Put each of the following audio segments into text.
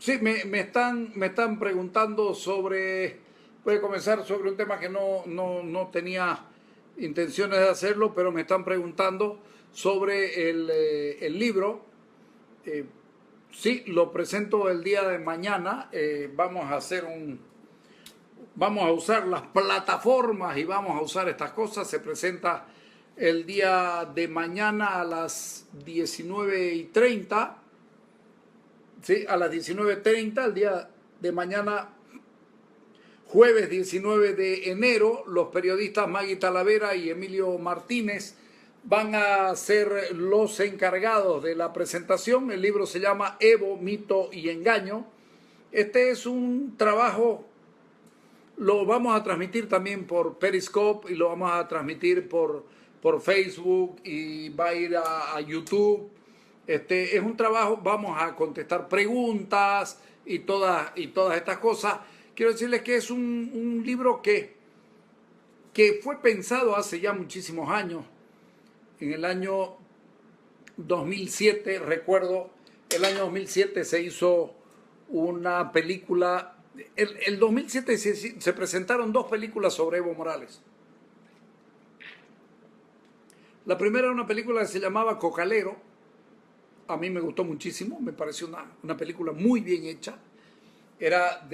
Sí, me están preguntando sobre, voy a comenzar sobre un tema que no tenía intenciones de hacerlo, pero me están preguntando sobre el libro. Eh, sí, lo presento el día de mañana. Vamos a usar las plataformas y vamos a usar estas cosas. Se presenta el día de mañana a las 19:30. Sí, a las 19:30, el día de mañana, jueves 19 de enero, los periodistas Maggie Talavera y Emilio Martínez van a ser los encargados de la presentación. El libro se llama Evo, Mito y Engaño. Este es un trabajo, lo vamos a transmitir también por Periscope y lo vamos a transmitir por Facebook y va a ir a YouTube. Es un trabajo, vamos a contestar preguntas y todas estas cosas. Quiero decirles que es un libro que fue pensado hace ya muchísimos años. En el año 2007, recuerdo, el año 2007 se hizo una película. El 2007 se presentaron dos películas sobre Evo Morales. La primera era una película que se llamaba Cocalero. A mí me gustó muchísimo, me pareció una película muy bien hecha. Era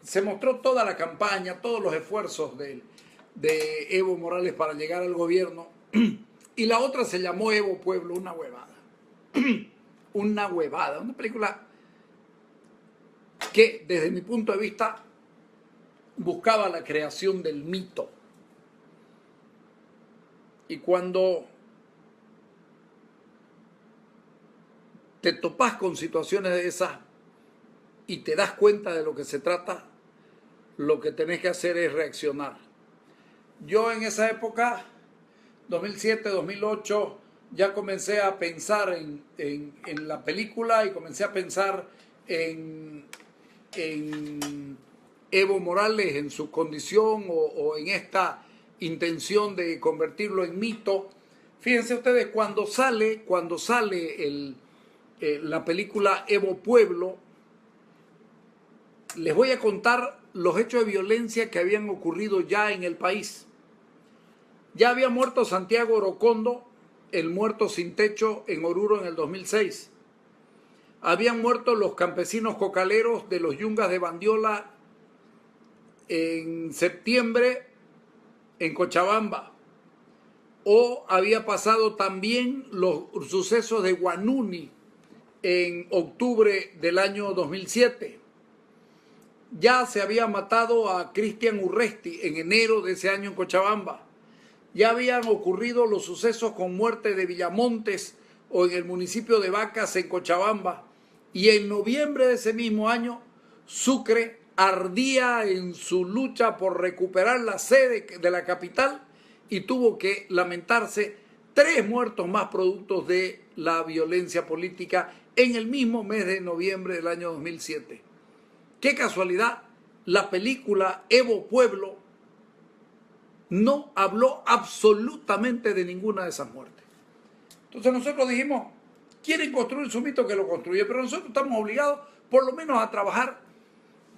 se mostró toda la campaña, todos los esfuerzos de Evo Morales para llegar al gobierno. Y la otra se llamó Evo Pueblo, una huevada. Una huevada, una película que desde mi punto de vista buscaba la creación del mito. Y cuando te topas con situaciones de esas y te das cuenta de lo que se trata, lo que tenés que hacer es reaccionar. Yo en esa época, 2007, 2008, ya comencé a pensar en la película y comencé a pensar en Evo Morales, en su condición o en esta intención de convertirlo en mito. Fíjense ustedes, cuando sale la película Evo Pueblo, les voy a contar los hechos de violencia que habían ocurrido ya en el país. Ya había muerto Santiago Orocondo, el muerto sin techo en Oruro en el 2006. Habían muerto los campesinos cocaleros de los Yungas de Bandiola en septiembre en Cochabamba. O había pasado también los sucesos de Guanuni en octubre del año 2007. Ya se había matado a Cristian Urresti en enero de ese año en Cochabamba. Ya habían ocurrido los sucesos con muerte de Villamontes o en el municipio de Vacas en Cochabamba. Y en noviembre de ese mismo año, Sucre ardía en su lucha por recuperar la sede de la capital y tuvo que lamentarse 3 muertos más productos de la violencia política en el mismo mes de noviembre del año 2007. Qué casualidad, la película Evo Pueblo no habló absolutamente de ninguna de esas muertes. Entonces nosotros dijimos, quieren construir su mito, que lo construye, pero nosotros estamos obligados por lo menos a trabajar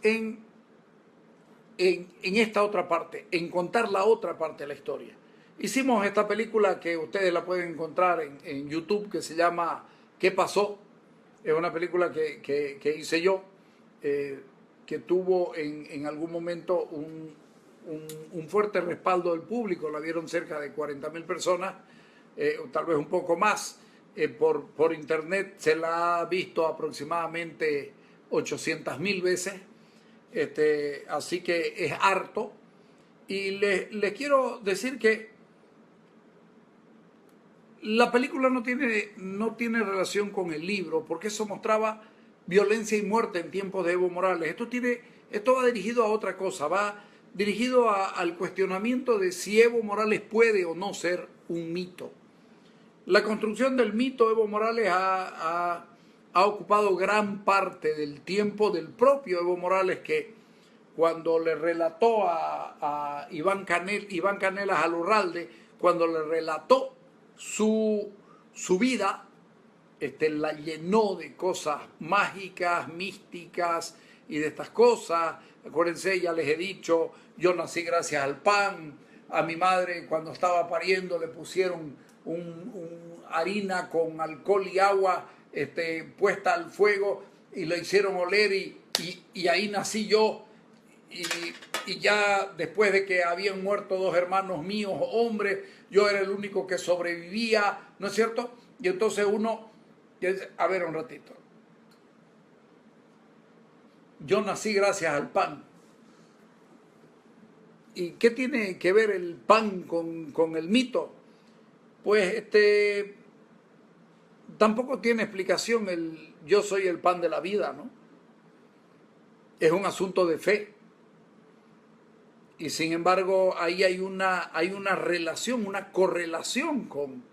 en esta otra parte, en contar la otra parte de la historia. Hicimos esta película que ustedes la pueden encontrar en YouTube, que se llama ¿Qué pasó? Es una película que hice yo, que tuvo en algún momento un fuerte respaldo del público. La vieron cerca de 40.000 personas, tal vez un poco más. Por internet se la ha visto aproximadamente 800.000 veces. Así que es harto. Y les quiero decir que la película no tiene relación con el libro, porque eso mostraba violencia y muerte en tiempos de Evo Morales. Esto va dirigido a otra cosa, va dirigido al cuestionamiento de si Evo Morales puede o no ser un mito. La construcción del mito Evo Morales ha ocupado gran parte del tiempo del propio Evo Morales, que cuando le relató a Iván Canelas Alurralde, cuando le relató su vida, la llenó de cosas mágicas, místicas y de estas cosas. Acuérdense, ya les he dicho, yo nací gracias al pan. A mi madre cuando estaba pariendo le pusieron harina con alcohol y agua puesta al fuego y lo hicieron oler y ahí nací yo. Y ya después de que habían muerto dos hermanos míos, hombres, yo era el único que sobrevivía, ¿no es cierto? Y entonces uno, a ver un ratito, yo nací gracias al pan. ¿Y qué tiene que ver el pan con el mito? Pues tampoco tiene explicación el yo soy el pan de la vida, ¿no? Es un asunto de fe. Y sin embargo, ahí hay una relación, una correlación con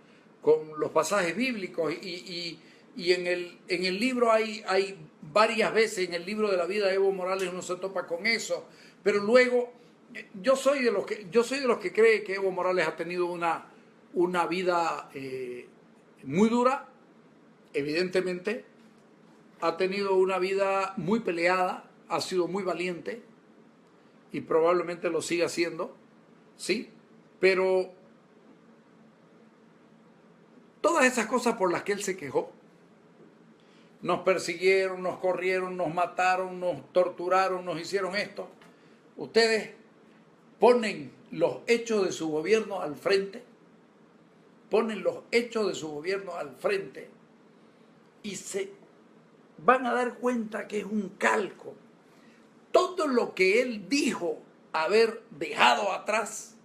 los pasajes bíblicos. Y en el libro hay varias veces, en el libro de la vida de Evo Morales uno se topa con eso. Pero luego, yo soy de los que cree que Evo Morales ha tenido una vida muy dura, evidentemente. Ha tenido una vida muy peleada, ha sido muy valiente. Y probablemente lo siga haciendo, ¿sí? Pero todas esas cosas por las que él se quejó, nos persiguieron, nos corrieron, nos mataron, nos torturaron, nos hicieron esto. Ustedes ponen los hechos de su gobierno al frente, ponen los hechos de su gobierno al frente y se van a dar cuenta que es un calco. Todo lo que él dijo haber dejado atrás,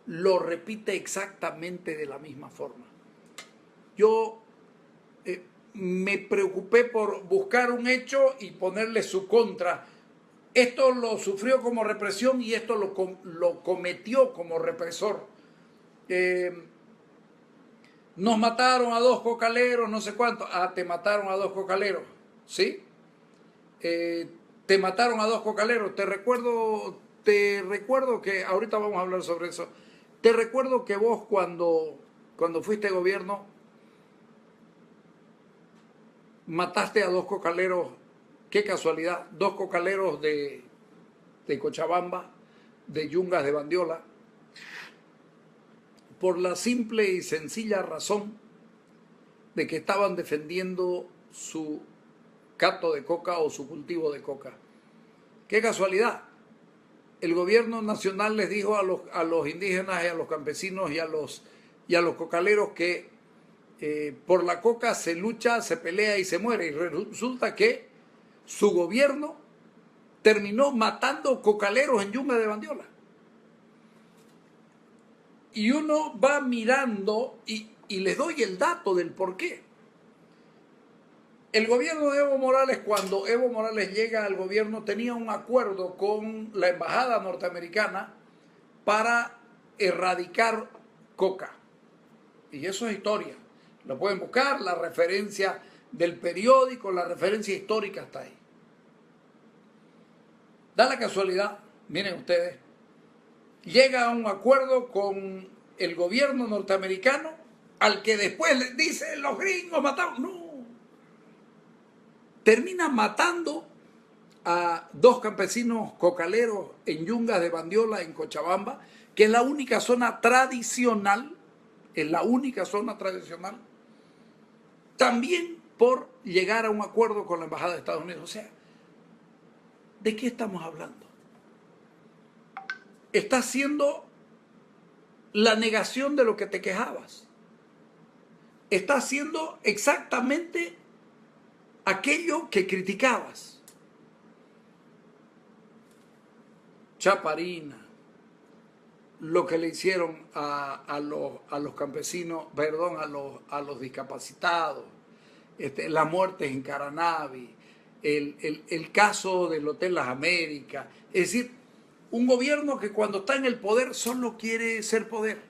lo repite exactamente de la misma forma. Yo me preocupé por buscar un hecho y ponerle su contra. Esto lo sufrió como represión y esto lo cometió como represor. Nos mataron a 2 cocaleros, no sé cuánto. Ah, te mataron a 2 cocaleros, ¿sí? Te mataron a 2 cocaleros. Te recuerdo que, ahorita vamos a hablar sobre eso, te recuerdo que vos cuando fuiste gobierno, mataste a 2 cocaleros, qué casualidad, 2 cocaleros de Cochabamba, de Yungas de Bandiola, por la simple y sencilla razón de que estaban defendiendo su cato de coca o su cultivo de coca. ¡Qué casualidad! El gobierno nacional les dijo a los indígenas y a los campesinos y a los cocaleros que por la coca se lucha, se pelea y se muere. Y resulta que su gobierno terminó matando cocaleros en Yungas de Bandiola. Y uno va mirando y les doy el dato del por qué. El gobierno de Evo Morales, cuando Evo Morales llega al gobierno, tenía un acuerdo con la embajada norteamericana para erradicar coca. Y eso es historia. Lo pueden buscar, la referencia del periódico, la referencia histórica está ahí. Da la casualidad, miren ustedes, llega a un acuerdo con el gobierno norteamericano, al que después les dicen los gringos mataron. No. Termina matando a 2 campesinos cocaleros en Yungas de Bandiola, en Cochabamba, que es la única zona tradicional, también por llegar a un acuerdo con la embajada de Estados Unidos. O sea, ¿de qué estamos hablando? Está haciendo la negación de lo que te quejabas. Está haciendo exactamente aquello que criticabas. Chaparina, lo que le hicieron a los campesinos, perdón, a los discapacitados, las muertes en Caranavi, el caso del Hotel Las Américas. Es decir, un gobierno que cuando está en el poder solo quiere ser poder.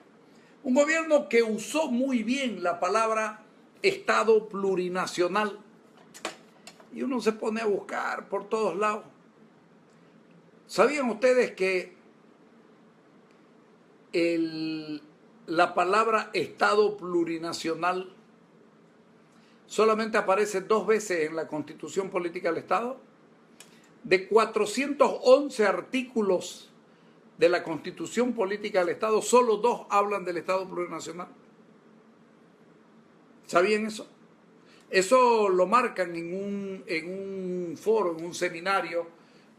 Un gobierno que usó muy bien la palabra Estado plurinacional. Y uno se pone a buscar por todos lados. ¿Sabían ustedes que la palabra Estado plurinacional solamente aparece 2 veces en la Constitución Política del Estado. De 411 artículos de la Constitución Política del Estado, solo 2 hablan del Estado plurinacional. ¿Sabían eso? Eso lo marcan en un foro, en un seminario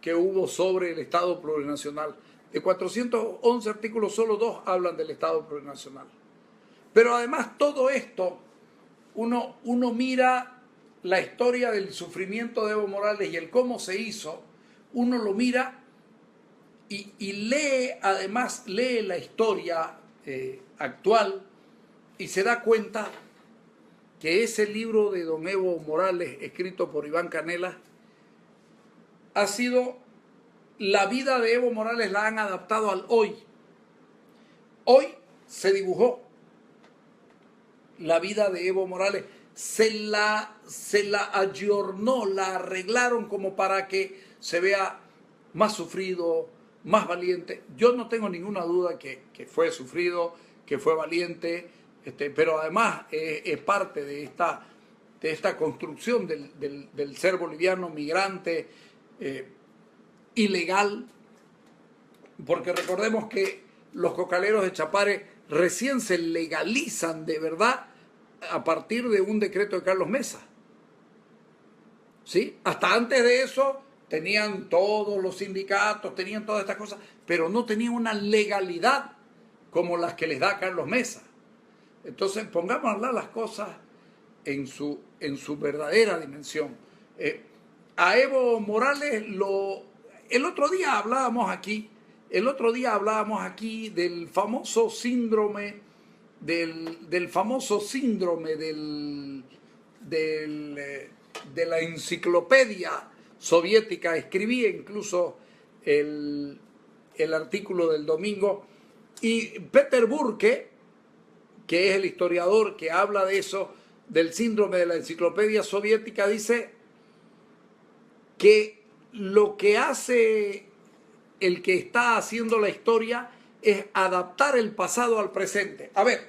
que hubo sobre el Estado plurinacional. De 411 artículos, solo 2 hablan del Estado plurinacional. Pero además todo esto, uno mira la historia del sufrimiento de Evo Morales y el cómo se hizo, uno lo mira y lee, además lee la historia actual y se da cuenta que ese libro de don Evo Morales, escrito por Iván Canelas, ha sido, la vida de Evo Morales la han adaptado al hoy. Hoy se dibujó la vida de Evo Morales, se la ayornó, la arreglaron como para que se vea más sufrido, más valiente. Yo no tengo ninguna duda que fue sufrido, que fue valiente, pero además es parte de esta construcción del ser boliviano migrante, ilegal, porque recordemos que los cocaleros de Chapare recién se legalizan de verdad a partir de un decreto de Carlos Mesa. ¿Sí? Hasta antes de eso tenían todos los sindicatos, tenían todas estas cosas, pero no tenían una legalidad como las que les da Carlos Mesa. Entonces, pongámoslas las cosas en su verdadera dimensión. A Evo Morales el otro día hablábamos aquí del famoso síndrome de la enciclopedia soviética. Escribí incluso el artículo del domingo, y Peter Burke, que es el historiador que habla de eso, del síndrome de la enciclopedia soviética, dice que lo que hace el que está haciendo la historia es adaptar el pasado al presente. A ver,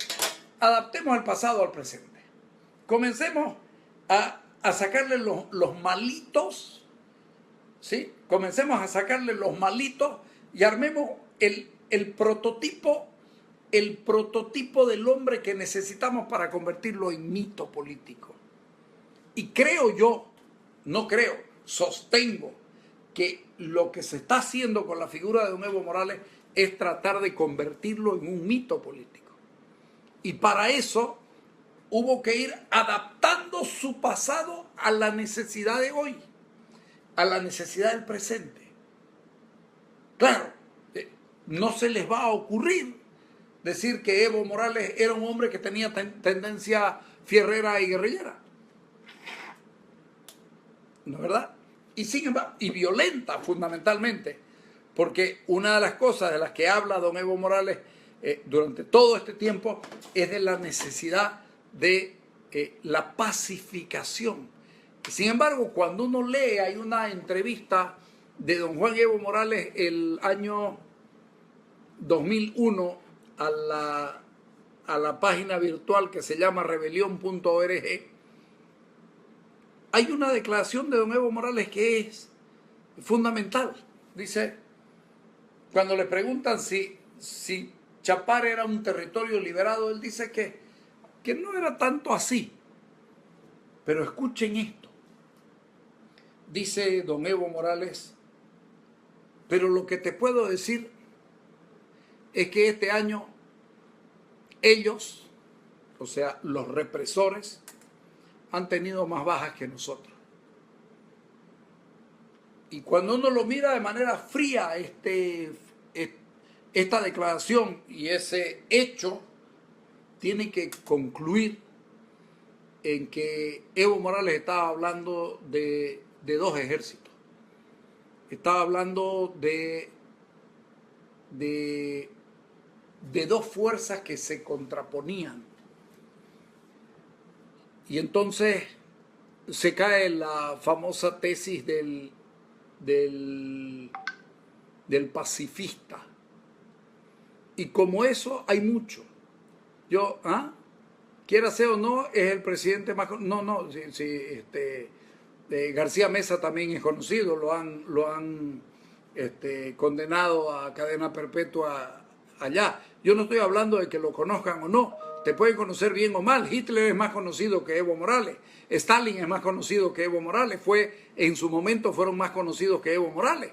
adaptemos el pasado al presente. Comencemos a sacarle los malitos, ¿sí? Comencemos a sacarle los malitos y armemos el prototipo del hombre que necesitamos para convertirlo en mito político. Y creo yo, no creo, sostengo que lo que se está haciendo con la figura de don Evo Morales es tratar de convertirlo en un mito político. Y para eso hubo que ir adaptando su pasado a la necesidad de hoy, a la necesidad del presente. Claro, no se les va a ocurrir decir que Evo Morales era un hombre que tenía tendencia fierrera y guerrillera. ¿No es verdad? Y sin embargo, y violenta fundamentalmente, porque una de las cosas de las que habla don Evo Morales durante todo este tiempo es de la necesidad de la pacificación. Sin embargo, cuando uno lee, hay una entrevista de don Juan Evo Morales el año 2001 a la página virtual que se llama rebelión.org. Hay una declaración de don Evo Morales que es fundamental. Dice, cuando le preguntan si Chapare era un territorio liberado, él dice que no era tanto así. Pero escuchen esto. Dice don Evo Morales, pero lo que te puedo decir es que este año ellos, o sea, los represores, han tenido más bajas que nosotros. Y cuando uno lo mira de manera fría, esta declaración y ese hecho tiene que concluir en que Evo Morales estaba hablando de 2 ejércitos. Estaba hablando de 2 fuerzas que se contraponían. Y entonces se cae la famosa tesis del pacifista. Y como eso hay mucho. quiera sea o no, es el presidente más... García Mesa también es conocido, lo han condenado a cadena perpetua allá. Yo no estoy hablando de que lo conozcan o no, te pueden conocer bien o mal. Hitler es más conocido que Evo Morales, Stalin es más conocido que Evo Morales, en su momento fueron más conocidos que Evo Morales.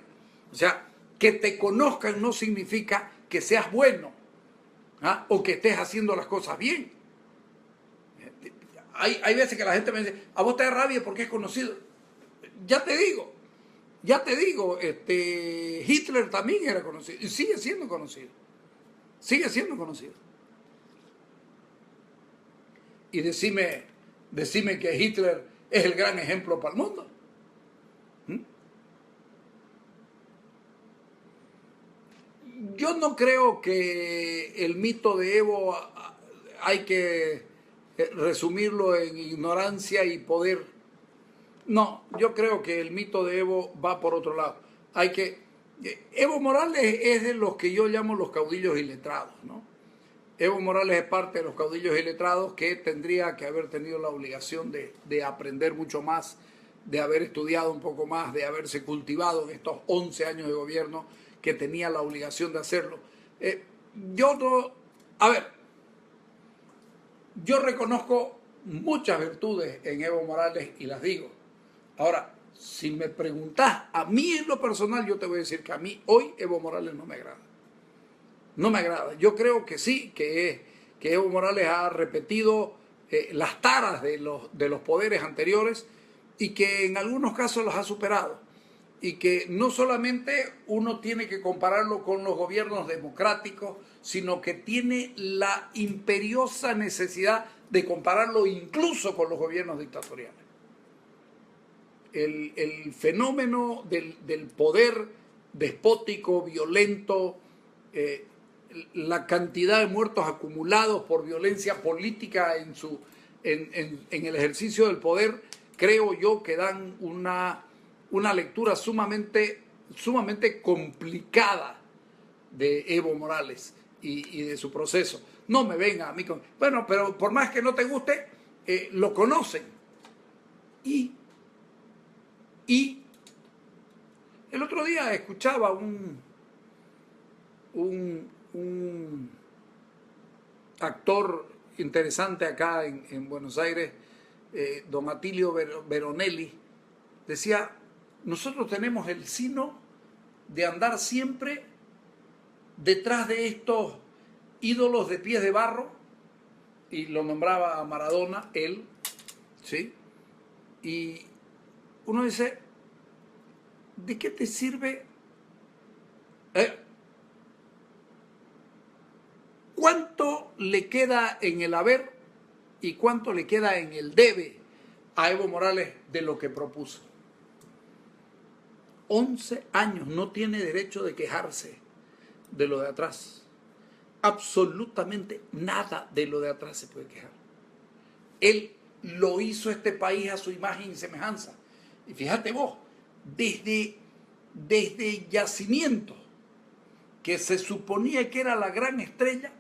O sea, que te conozcan no significa que seas bueno, ¿ah? O que estés haciendo las cosas bien. Hay veces que la gente me dice, a vos te da rabia porque es conocido. Ya te digo, Hitler también era conocido y sigue siendo conocido. Y decime que Hitler es el gran ejemplo para el mundo. Yo no creo que el mito de Evo hay que resumirlo en ignorancia y poder. No, yo creo que el mito de Evo va por otro lado. Evo Morales es de los que yo llamo los caudillos iletrados, ¿no? Evo Morales es parte de los caudillos iletrados que tendría que haber tenido la obligación de aprender mucho más, de haber estudiado un poco más, de haberse cultivado en estos 11 años de gobierno, que tenía la obligación de hacerlo. Yo reconozco muchas virtudes en Evo Morales y las digo. Ahora, si me preguntás a mí en lo personal, yo te voy a decir que a mí hoy Evo Morales no me agrada. No me agrada. Yo creo que sí, que Evo Morales ha repetido las taras de los poderes anteriores y que en algunos casos los ha superado. Y que no solamente uno tiene que compararlo con los gobiernos democráticos, sino que tiene la imperiosa necesidad de compararlo incluso con los gobiernos dictatoriales. El fenómeno del poder despótico, violento, la cantidad de muertos acumulados por violencia política en el ejercicio del poder, creo yo que dan una lectura sumamente complicada de Evo Morales y de su proceso. No me venga a mí con... Bueno, pero por más que no te guste, lo conocen. Y el otro día escuchaba un actor interesante acá en Buenos Aires, don Atilio Veronelli, decía, nosotros tenemos el sino de andar siempre detrás de estos ídolos de pies de barro, y lo nombraba a Maradona, él, ¿sí? Y uno dice, ¿de qué te sirve? ¿Cuánto le queda en el haber y cuánto le queda en el debe a Evo Morales de lo que propuso? 11 años, no tiene derecho de quejarse de lo de atrás. Absolutamente nada de lo de atrás se puede quejar. Él lo hizo este país a su imagen y semejanza. Y fíjate vos, desde Yacimiento, que se suponía que era la gran estrella,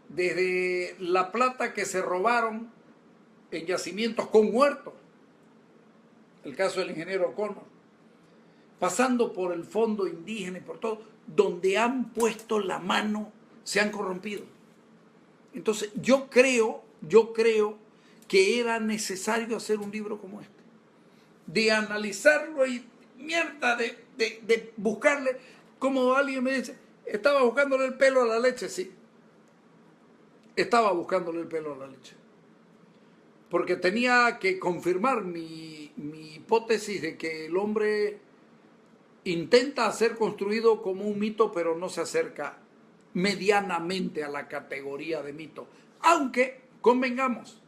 desde la plata que se robaron en yacimientos con muertos, el caso del ingeniero O'Connor, pasando por el fondo indígena y por todo, donde han puesto la mano, se han corrompido. Entonces, yo creo que era necesario hacer un libro como este, de analizarlo y mierda, de buscarle, como alguien me dice, estaba buscándole el pelo a la leche, sí. Estaba buscándole el pelo a la leche. Porque tenía que confirmar mi hipótesis de que el hombre intenta ser construido como un mito, pero no se acerca medianamente a la categoría de mito. Aunque, convengamos,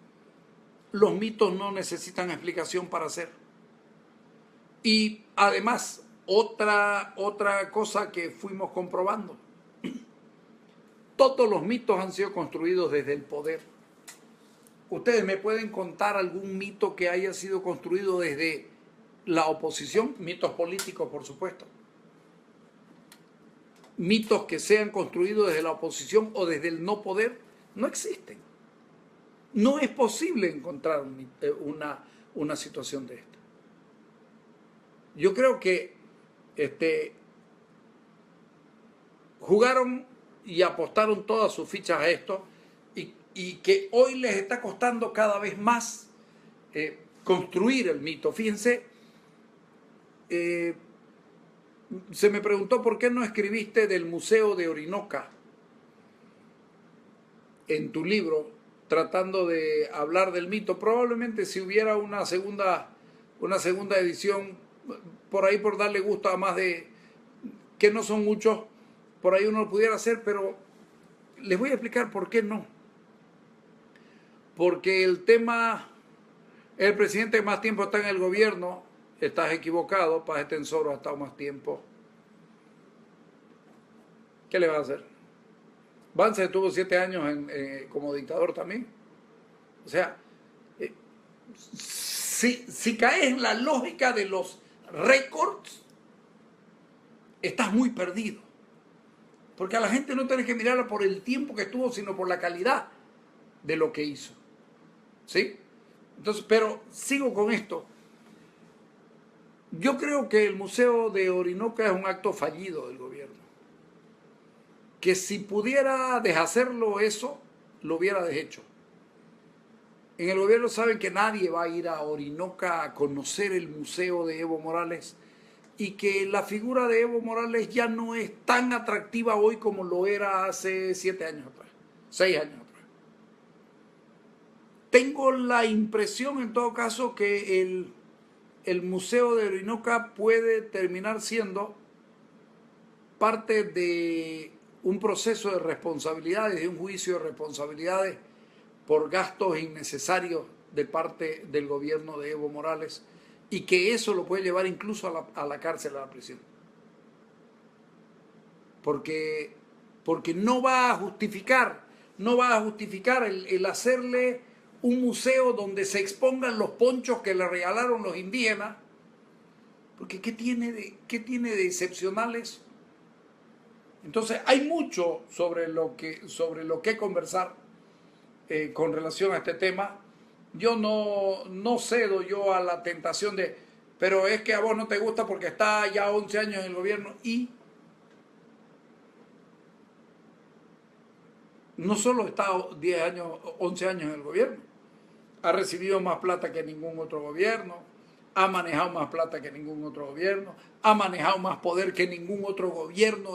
los mitos no necesitan explicación para ser. Y además, otra cosa que fuimos comprobando, todos los mitos han sido construidos desde el poder. ¿Ustedes me pueden contar algún mito que haya sido construido desde la oposición? Mitos políticos, por supuesto. Mitos que sean construidos desde la oposición o desde el no poder, no existen. No es posible encontrar una situación de esta. Yo creo que jugaron y apostaron todas sus fichas a esto y que hoy les está costando cada vez más construir el mito. Fíjense, se me preguntó por qué no escribiste del Museo de Orinoca en tu libro, tratando de hablar del mito. Probablemente si hubiera una segunda edición, por ahí por darle gusto a más de, que no son muchos, por ahí uno lo pudiera hacer, pero les voy a explicar por qué no. Porque el tema, el presidente que más tiempo está en el gobierno, estás equivocado, Paz Tensoro ha estado más tiempo. ¿Qué le va a hacer? Vance estuvo 7 años como dictador también. O sea, si caes en la lógica de los récords, estás muy perdido. Porque a la gente no tienes que mirarla por el tiempo que estuvo, sino por la calidad de lo que hizo. ¿Sí? Entonces, pero sigo con esto. Yo creo que el Museo de Orinoca es un acto fallido del gobierno. Que si pudiera deshacerlo eso, lo hubiera deshecho. En el gobierno saben que nadie va a ir a Orinoca a conocer el museo de Evo Morales y que la figura de Evo Morales ya no es tan atractiva hoy como lo era hace 7 años atrás, 6 años atrás. Tengo la impresión, en todo caso, que el Museo de Orinoca puede terminar siendo parte de un proceso de responsabilidades, de un juicio de responsabilidades por gastos innecesarios de parte del gobierno de Evo Morales y que eso lo puede llevar incluso a la cárcel, a la prisión. Porque no va a justificar el hacerle un museo donde se expongan los ponchos que le regalaron los indígenas, porque ¿qué tiene de excepcional eso? Entonces hay mucho sobre lo que conversar con relación a este tema. Yo no cedo yo a la tentación pero es que a vos no te gusta porque está ya 11 años en el gobierno y no solo está 10 años, 11 años en el gobierno, ha recibido más plata que ningún otro gobierno, ha manejado más plata que ningún otro gobierno, ha manejado más poder que ningún otro gobierno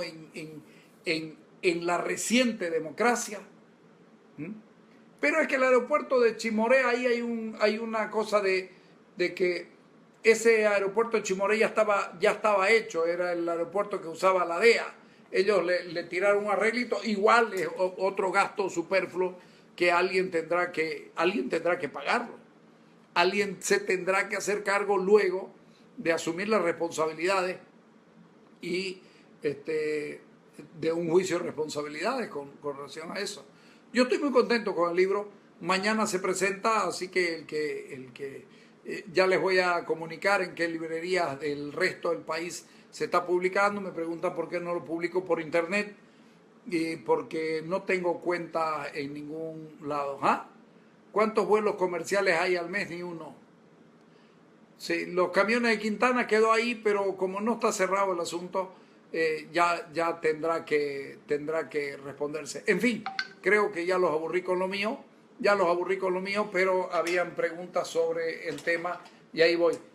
en la reciente democracia. Pero es que el aeropuerto de Chimoré, ahí hay una cosa de que ese aeropuerto de Chimoré ya estaba hecho, era el aeropuerto que usaba la DEA. Ellos le tiraron un arreglito, igual es otro gasto superfluo que alguien tendrá que pagarlo. Alguien se tendrá que hacer cargo luego de asumir las responsabilidades y de un juicio de responsabilidades con relación a eso. Yo estoy muy contento con el libro. Mañana se presenta, así que ya les voy a comunicar en qué librerías del resto del país se está publicando. Me preguntan por qué no lo publico por internet, porque no tengo cuenta en ningún lado. ¿Ah? ¿Cuántos vuelos comerciales hay al mes? Ni uno. Sí, los camiones de Quintana quedó ahí, pero como no está cerrado el asunto, ya tendrá que responderse. En fin, creo que ya los aburrí con lo mío, pero habían preguntas sobre el tema y ahí voy.